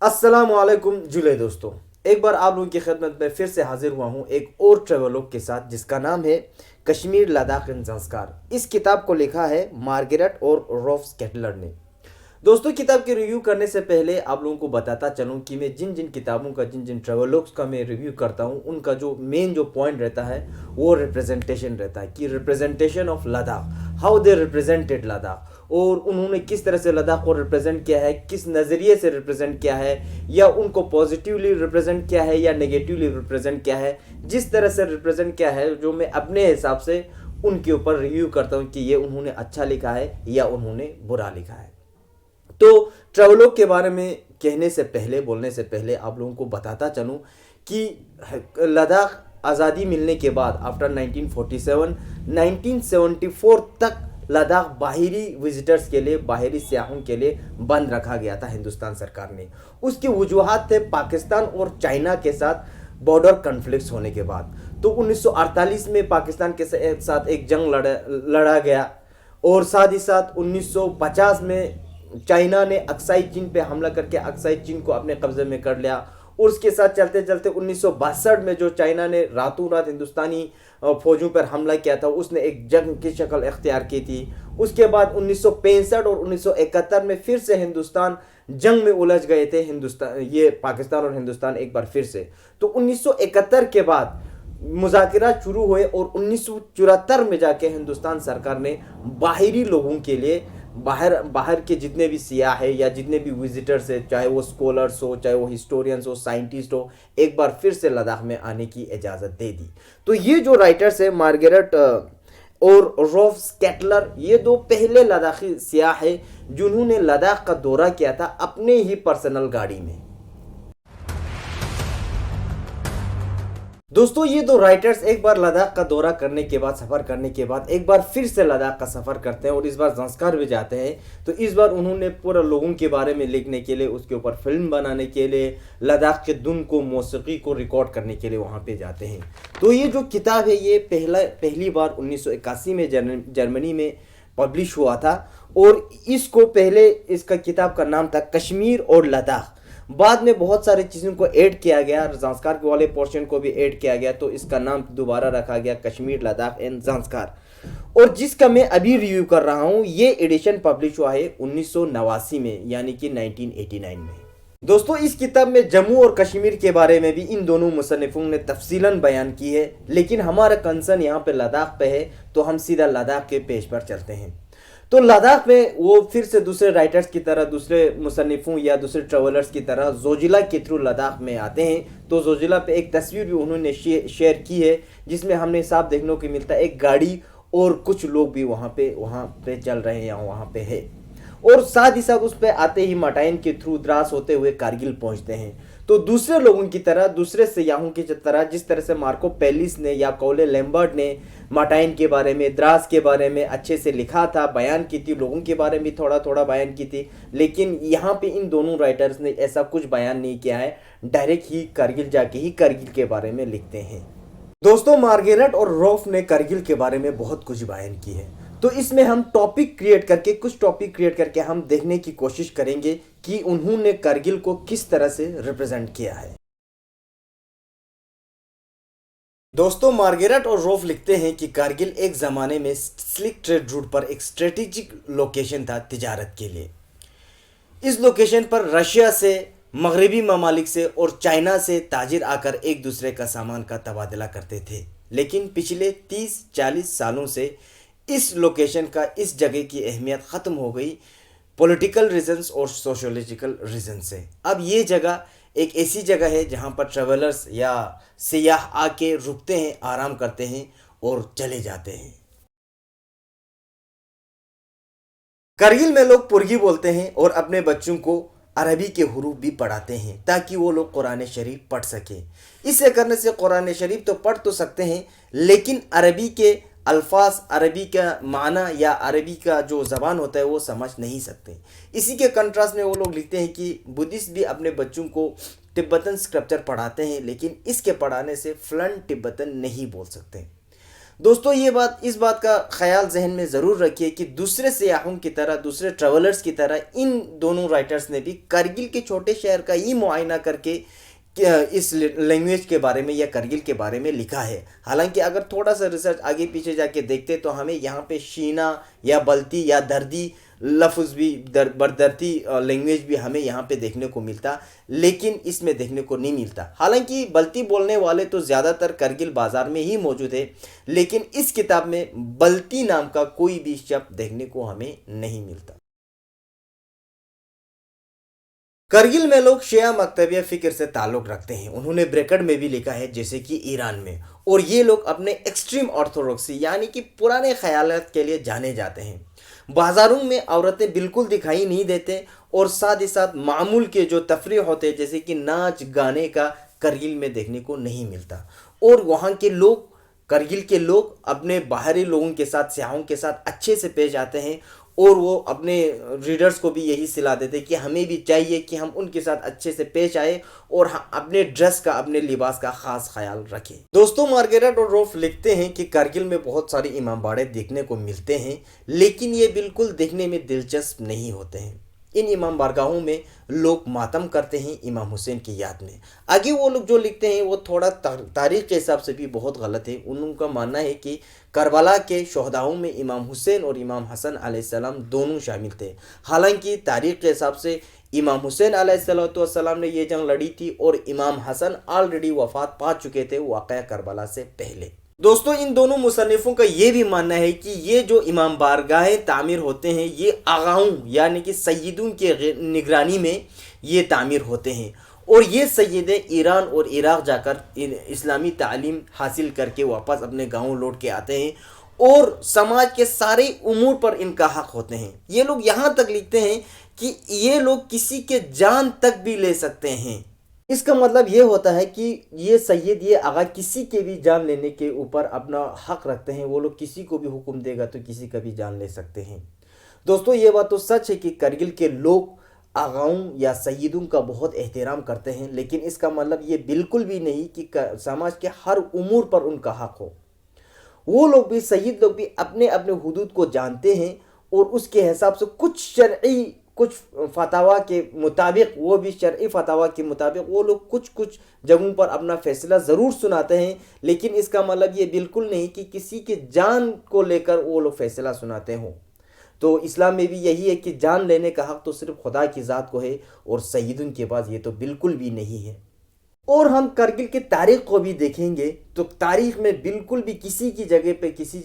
अस्सलाम वालेकुम जुले दोस्तों। एक बार आप लोगों की खिदमत में फिर से हाजिर हुआ हूँ एक और ट्रेवलॉग के साथ जिसका नाम है कश्मीर लद्दाख एंड ज़ंस्कार। इस किताब को लिखा है मार्गरेट और रॉफ स्केटलर ने। दोस्तों, किताब के रिव्यू करने से पहले आप लोगों को बताता चलूं कि मैं जिन जिन किताबों का जिन जिन ट्रेवलॉग्स का मैं रिव्यू करता हूं उनका जो मेन जो पॉइंट रहता है वो रिप्रेजेंटेशन रहता है कि representation of Ladakh, how they represented Ladakh, और उन्होंने किस तरह से लद्दाख को रिप्रेजेंट किया है, किस नज़रिए से रिप्रेजेंट किया है, या उनको पॉजिटिवली रिप्रेजेंट किया है या नेगेटिवली रिप्रेजेंट किया है। जिस तरह से रिप्रेजेंट किया है जो मैं अपने हिसाब से उनके ऊपर रिव्यू करता हूँ कि ये उन्होंने अच्छा लिखा है या उन्होंने बुरा लिखा है। तो ट्रेवलॉग के बारे में कहने से पहले, बोलने से पहले आप लोगों को बताता चलूं कि लद्दाख आज़ादी मिलने के बाद आफ्टर 1947 1974 तक लद्दाख बाहरी विजिटर्स के लिए, बाहरी सियाहों के लिए बंद रखा गया था हिंदुस्तान सरकार ने। उसकी वजूहात थे पाकिस्तान और चाइना के साथ बॉर्डर कन्फ्लिक्ट्स होने के बाद। तो 1948 में पाकिस्तान के साथ एक जंग लड़ा गया, और साथ ही साथ 1950 में चाइना ने अक्साई चीन पे हमला करके अक्साई चीन को अपने कब्जे में कर लिया। और उसके साथ चलते चलते 1962 में जो चाइना ने रातों रात हिंदुस्तानी फौजों पर हमला किया था, उसने एक जंग की शक्ल इख्तियार की थी। उसके बाद 1965 और 1971 में फिर से हिंदुस्तान जंग में उलझ गए थे, हिंदुस्तान, ये पाकिस्तान और हिंदुस्तान एक बार फिर से। तो 1971 के बाद मुज़ाकरात शुरू हुए और 1974 में जाके हिंदुस्तान सरकार ने बाहरी लोगों के लिए, बाहर बाहर के जितने भी सियाह है या जितने भी विजिटर्स है, चाहे वो स्कॉलर्स हो, चाहे वो हिस्टोरियंस हो, साइंटिस्ट हो, एक बार फिर से लद्दाख में आने की इजाज़त दे दी। तो ये जो राइटर्स है मार्गरेट और रॉफ स्केटलर, ये दो पहले लद्दाखी सियाह है जिन्होंने लद्दाख का दौरा किया था अपने ही पर्सनल गाड़ी में। दोस्तों, ये दो राइटर्स एक बार लद्दाख का दौरा करने के बाद, सफ़र करने के बाद एक बार फिर से लद्दाख का सफ़र करते हैं और इस बार ज़ंस्कार भी जाते हैं। तो इस बार उन्होंने पूरा लोगों के बारे में लिखने के लिए, उसके ऊपर फिल्म बनाने के लिए, लद्दाख के धुन को, मौसीकी को रिकॉर्ड करने के लिए वहाँ पे जाते हैं। तो ये जो किताब है ये पहली बार 1981 में जर्मनी में पब्लिश हुआ था, और इसको पहले इसका किताब का नाम था कश्मीर और लद्दाख। बाद में बहुत सारी चीज़ों को ऐड किया गया, ज़ंस्कार के वाले पोर्शन को भी ऐड किया गया, तो इसका नाम दोबारा रखा गया कश्मीर लद्दाख एंड ज़ंस्कार। और जिसका मैं अभी रिव्यू कर रहा हूँ ये एडिशन पब्लिश हुआ है 1989 में, यानी कि 1989 में। दोस्तों, इस किताब में जम्मू और कश्मीर के बारे में भी इन दोनों मुसन्निफों ने तफसीलन बयान की है, लेकिन हमारा कंसर्न यहाँ पे लद्दाख पे है, तो हम सीधा लद्दाख के पेज पर चलते हैं। तो लद्दाख में वो फिर से दूसरे राइटर्स की तरह, दूसरे मुसन्निफों या दूसरे ट्रेवलर्स की तरह जोजिला के थ्रू लद्दाख में आते हैं। तो जोजिला पे एक तस्वीर भी उन्होंने शेयर की है जिसमें हमने साफ देखने को मिलता है एक गाड़ी और कुछ लोग भी वहाँ पे चल रहे हैं या वहाँ पे है। और साथ ही साथ उस पर आते ही मटाइन के थ्रू द्रास होते हुए कारगिल पहुँचते हैं। तो दूसरे लोगों की तरह, दूसरे सयाहों की तरह, जिस तरह से मार्को पेलिस ने या कौले लैम्बर्ट ने माटाइन के बारे में, द्रास के बारे में अच्छे से लिखा था, बयान की थी, लोगों के बारे में थोड़ा थोड़ा बयान की थी, लेकिन यहाँ पे इन दोनों राइटर्स ने ऐसा कुछ बयान नहीं किया है। डायरेक्ट ही कारगिल जाके ही कारगिल के बारे में लिखते हैं। दोस्तों, मार्गरेट और रॉफ ने कारगिल के बारे में बहुत कुछ बयान की है, तो इसमें हम कुछ टॉपिक क्रिएट करके हम देखने की कोशिश करेंगे कि उन्होंने कारगिल को किस तरह से रिप्रेजेंट किया है। दोस्तों, मार्गरेट और रॉफ लिखते हैं कि कारगिल एक ज़माने में स्लिक ट्रेड रूट पर एक स्ट्रेटेजिक लोकेशन था तिजारत के लिए। इस लोकेशन पर रशिया से, मगरबी ममालिक से और चाइना से ताजिर आकर एक दूसरे का सामान का तबादला करते थे। लेकिन पिछले 30-40 सालों से इस लोकेशन का, इस जगह की अहमियत ख़त्म हो गई पॉलिटिकल रीजंस और सोशोलॉजिकल रीजन से। अब ये जगह एक ऐसी जगह है जहाँ पर ट्रेवलर्स या सियाह आके रुकते हैं, आराम करते हैं और चले जाते हैं। कारगिल में लोग पुर्गी बोलते हैं और अपने बच्चों को अरबी के हुरूफ भी पढ़ाते हैं ताकि वो लोग कुरान शरीफ पढ़ सकें। इसे करने से कुरान शरीफ तो पढ़ तो सकते हैं, लेकिन अरबी के अल्फाज, अरबी का माना या अरबी का जो ज़बान होता है वो समझ नहीं सकते। इसी के कंट्रास्ट में वो लोग लिखते हैं कि बुद्धिस्ट भी अपने बच्चों को तिब्बतन स्क्रिप्चर पढ़ाते हैं, लेकिन इसके पढ़ाने से फ्लुएंट तिब्बतन नहीं बोल सकते। دوستو یہ اس بات کا خیال ذہن میں ضرور رکھیے کہ دوسرے سیاحوں کی طرح، دوسرے ٹریولرز کی طرح ان دونوں رائٹرز نے بھی کرگل کے چھوٹے شہر کا ہی معائنہ کر کے اس لینگویج کے بارے میں یا کرگل کے بارے میں لکھا ہے۔ حالانکہ اگر تھوڑا سا ریسرچ آگے پیچھے جا کے دیکھتے تو ہمیں یہاں پہ شینا یا بلتی یا دردی لفظ بھی بردرتی لینگویج بھی ہمیں یہاں پہ دیکھنے کو ملتا، لیکن اس میں دیکھنے کو نہیں ملتا۔ حالانکہ بلتی بولنے والے تو زیادہ تر کرگل بازار میں ہی موجود ہے، لیکن اس کتاب میں بلتی نام کا کوئی بھی شبد دیکھنے کو ہمیں نہیں ملتا۔ کرگل میں لوگ شیعہ مکتبیہ فکر سے تعلق رکھتے ہیں، انہوں نے بریکٹ میں بھی لکھا ہے جیسے کہ ایران میں، اور یہ لوگ اپنے ایکسٹریم آرتھوڈوکسی یعنی کہ پرانے خیالات کے لیے جانے جاتے ہیں۔ بازاروں میں عورتیں بالکل دکھائی نہیں دیتے، اور ساتھ ہی ساتھ معمول کے جو تفریح ہوتے جیسے کہ ناچ گانے کا کرگل میں دیکھنے کو نہیں ملتا۔ اور وہاں کے لوگ، کرگل کے لوگ اپنے باہری لوگوں کے ساتھ، سیاحوں کے ساتھ اچھے سے پیش آتے ہیں، اور وہ اپنے ریڈرز کو بھی یہی صلاح دیتے کہ ہمیں بھی چاہیے کہ ہم ان کے ساتھ اچھے سے پیش آئے اور اپنے ڈریس کا، اپنے لباس کا خاص خیال رکھیں۔ دوستو مارگریٹ اور روف لکھتے ہیں کہ کرگل میں بہت سارے امام باڑے دیکھنے کو ملتے ہیں، لیکن یہ بالکل دیکھنے میں دلچسپ نہیں ہوتے ہیں۔ ان امام بارگاہوں میں لوگ ماتم کرتے ہیں امام حسین کی یاد میں۔ آگے وہ لوگ جو لکھتے ہیں وہ تھوڑا تاریخ کے حساب سے بھی بہت غلط ہے۔ ان کا ماننا ہے کہ کربلا کے شہداؤں میں امام حسین اور امام حسن علیہ السلام دونوں شامل تھے، حالانکہ تاریخ کے حساب سے امام حسین علیہ السلام نے یہ جنگ لڑی تھی اور امام حسن آلریڈی وفات پا چکے تھے واقعہ کربلا سے پہلے۔ دوستو ان دونوں مصنفوں کا یہ بھی ماننا ہے کہ یہ جو امام بارگاہیں تعمیر ہوتے ہیں یہ آغاؤں یعنی کہ سیدوں کے نگرانی میں یہ تعمیر ہوتے ہیں، اور یہ سیدیں ایران اور عراق جا کر اسلامی تعلیم حاصل کر کے واپس اپنے گاؤں لوٹ کے آتے ہیں، اور سماج کے سارے امور پر ان کا حق ہوتے ہیں۔ یہ لوگ یہاں تک لکھتے ہیں کہ یہ لوگ کسی کے جان تک بھی لے سکتے ہیں۔ اس کا مطلب یہ ہوتا ہے کہ یہ سید، یہ آغا کسی کے بھی جان لینے کے اوپر اپنا حق رکھتے ہیں، وہ لوگ کسی کو بھی حکم دے گا تو کسی کا بھی جان لے سکتے ہیں۔ دوستو یہ بات تو سچ ہے کہ کرگل کے لوگ آغاؤں یا سیدوں کا بہت احترام کرتے ہیں، لیکن اس کا مطلب یہ بالکل بھی نہیں کہ سماج کے ہر امور پر ان کا حق ہو۔ وہ لوگ بھی، سید لوگ بھی اپنے اپنے حدود کو جانتے ہیں، اور اس کے حساب سے کچھ فتاویٰ کے مطابق، وہ بھی شرعی فتاویٰ کے مطابق وہ لوگ کچھ جگہوں پر اپنا فیصلہ ضرور سناتے ہیں، لیکن اس کا مطلب یہ بالکل نہیں کہ کسی کے جان کو لے کر وہ لوگ فیصلہ سناتے ہوں۔ تو اسلام میں بھی یہی ہے کہ جان لینے کا حق تو صرف خدا کی ذات کو ہے، اور سیدوں کے پاس یہ تو بالکل بھی نہیں ہے۔ اور ہم کرگل کی تاریخ کو بھی دیکھیں گے تو تاریخ میں بالکل بھی کسی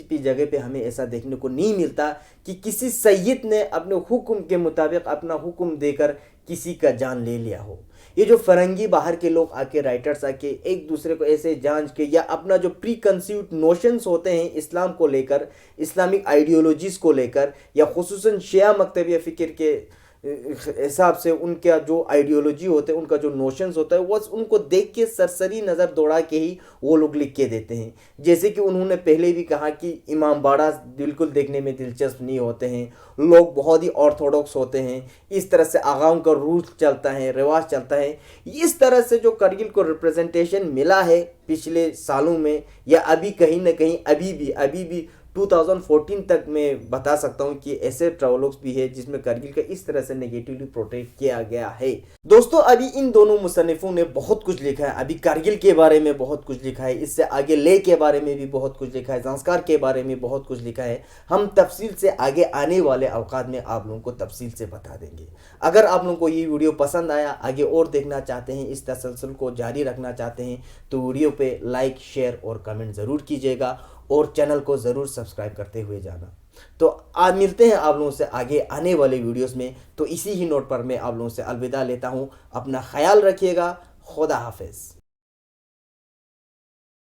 بھی جگہ پہ ہمیں ایسا دیکھنے کو نہیں ملتا کہ کسی سید نے اپنے حکم کے مطابق اپنا حکم دے کر کسی کا جان لے لیا ہو۔ یہ جو فرنگی باہر کے لوگ آ کے، رائٹرز آ کے ایک دوسرے کو ایسے جانچ کے، یا اپنا جو پری کنسیوڈ نوشنز ہوتے ہیں اسلام کو لے کر، اسلامک آئیڈیولوجیز کو لے کر، یا خصوصاً شیعہ مکتبیہ فکر کے حساب سے ان کا جو آئیڈیولوجی ہوتے ہیں، ان کا جو نوشنز ہوتا ہے، وہ ان کو دیکھ کے سرسری نظر دوڑا کے ہی وہ لوگ لکھ کے دیتے ہیں۔ جیسے کہ انہوں نے پہلے بھی کہا کہ امام باڑہ بالکل دیکھنے میں دلچسپ نہیں ہوتے ہیں، لوگ بہت ہی آرتھوڈوکس ہوتے ہیں، اس طرح سے آغاؤں کا رول چلتا ہے، رواج چلتا ہے۔ اس طرح سے جو کرگل کو ریپریزنٹیشن ملا ہے پچھلے سالوں میں، یا ابھی کہیں نہ کہیں ابھی بھی 2014 تک میں بتا سکتا ہوں کہ ایسے ٹریولوگس بھی ہے جس میں کرگل کا اس طرح سے نیگیٹیولی پروٹیکٹ کیا گیا ہے۔ دوستو ابھی ان دونوں مصنفوں نے بہت کچھ لکھا ہے، ابھی کرگل کے بارے میں بہت کچھ لکھا ہے، اس سے آگے لے کے بارے میں بھی بہت کچھ لکھا ہے، زنسکار کے بارے میں بہت کچھ لکھا ہے۔ ہم تفصیل سے آگے آنے والے اوقات میں آپ لوگوں کو تفصیل سے بتا دیں گے۔ اگر آپ لوگوں کو یہ ویڈیو پسند آیا، آگے اور دیکھنا چاہتے ہیں، اس تسلسل کو جاری رکھنا چاہتے ہیں، تو ویڈیو پہ لائک، شیئر اور کمنٹ ضرور کیجیے گا، اور چینل کو ضرور سبسکرائب کرتے ہوئے جانا۔ تو آج ملتے ہیں آپ لوگوں سے آگے آنے والے ویڈیوز میں، تو اسی ہی نوٹ پر میں آپ لوگوں سے الوداع لیتا ہوں۔ اپنا خیال رکھیے گا، خدا حافظ۔